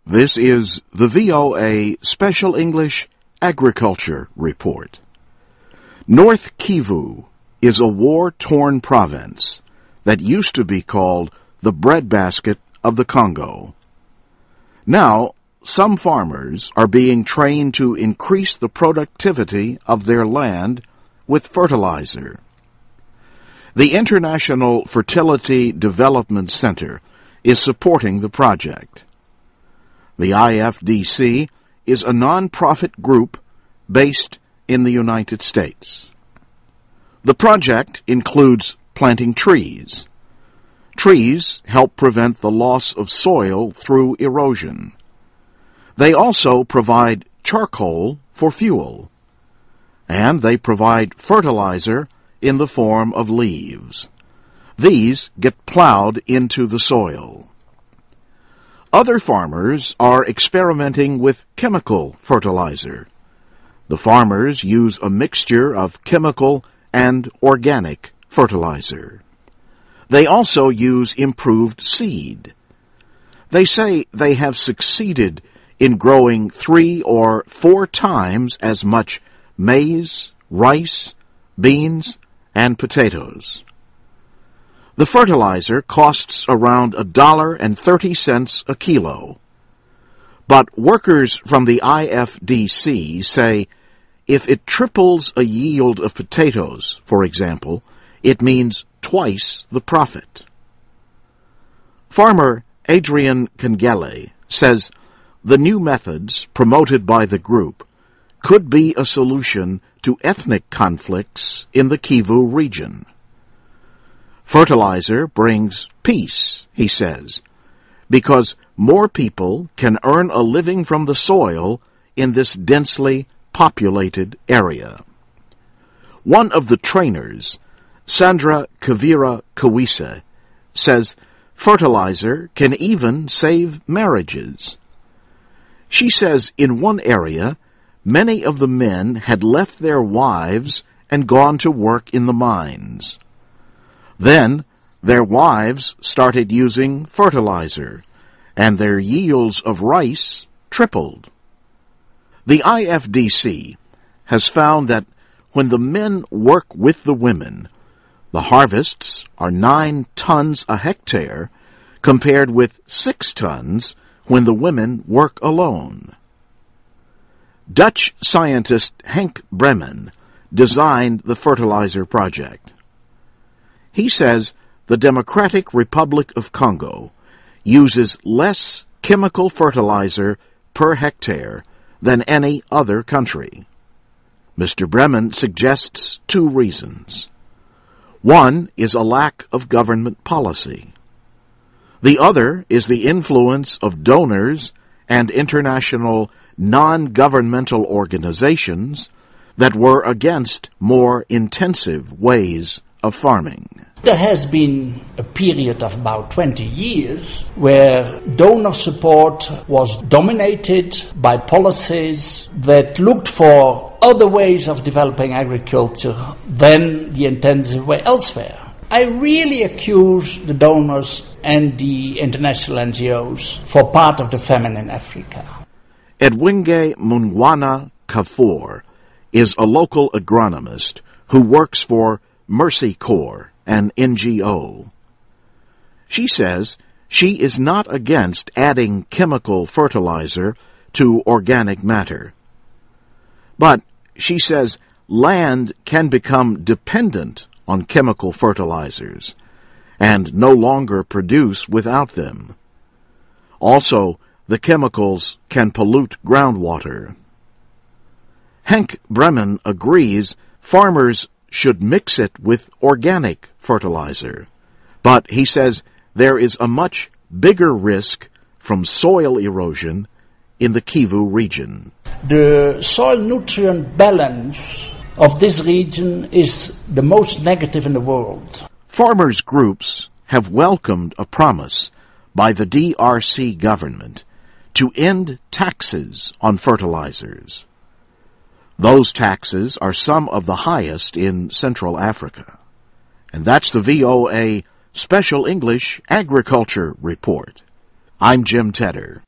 This is the VOA Special English Agriculture Report. North Kivu is a war-torn province that used to be called the breadbasket of the Congo. Now, some farmers are being trained to increase the productivity of their land with fertilizer. The International Fertility Development Center is supporting the project. The IFDC is a non-profit group based in the United States. The project includes planting trees. Trees help prevent the loss of soil through erosion. They also provide charcoal for fuel, and they provide fertilizer in the form of leaves. These get plowed into the soil. Other farmers are experimenting with chemical fertilizer. The farmers use a mixture of chemical and organic fertilizer. They also use improved seed. They say they have succeeded in growing 3 or 4 times as much maize, rice, beans, and potatoes. The fertilizer costs around $1.30 a kilo. But workers from the IFDC say if it triples a yield of potatoes, for example, it means twice the profit. Farmer Adrian Kengele says the new methods promoted by the group could be a solution to ethnic conflicts in the Kivu region. Fertilizer brings peace, he says, because more people can earn a living from the soil in this densely populated area. One of the trainers, Sandra Kavira Kawisa, says fertilizer can even save marriages. She says in one area, many of the men had left their wives and gone to work in the mines. Then their wives started using fertilizer, and their yields of rice tripled. The IFDC has found that when the men work with the women, the harvests are 9 tons a hectare compared with 6 tons when the women work alone. Dutch scientist Henk Bremen designed the fertilizer project. He says the Democratic Republic of Congo uses less chemical fertilizer per hectare than any other country. Mr. Bremen suggests 2 reasons. One is a lack of government policy. The other is the influence of donors and international non-governmental organizations that were against more intensive ways of farming. There has been a period of about 20 years where donor support was dominated by policies that looked for other ways of developing agriculture than the intensive way elsewhere. I really accuse the donors and the international NGOs for part of the famine in Africa. Edwinge Mungwana Kafour is a local agronomist who works for Mercy Corps, an NGO. She says she is not against adding chemical fertilizer to organic matter. But she says land can become dependent on chemical fertilizers and no longer produce without them. Also, the chemicals can pollute groundwater. Henk Bremen agrees farmers should mix it with organic fertilizer, but he says there is a much bigger risk from soil erosion in the Kivu region. The soil nutrient balance of this region is the most negative in the world. Farmers' groups have welcomed a promise by the DRC government to end taxes on fertilizers. Those taxes are some of the highest in Central Africa. And that's the VOA Special English Agriculture Report. I'm Jim Tedder.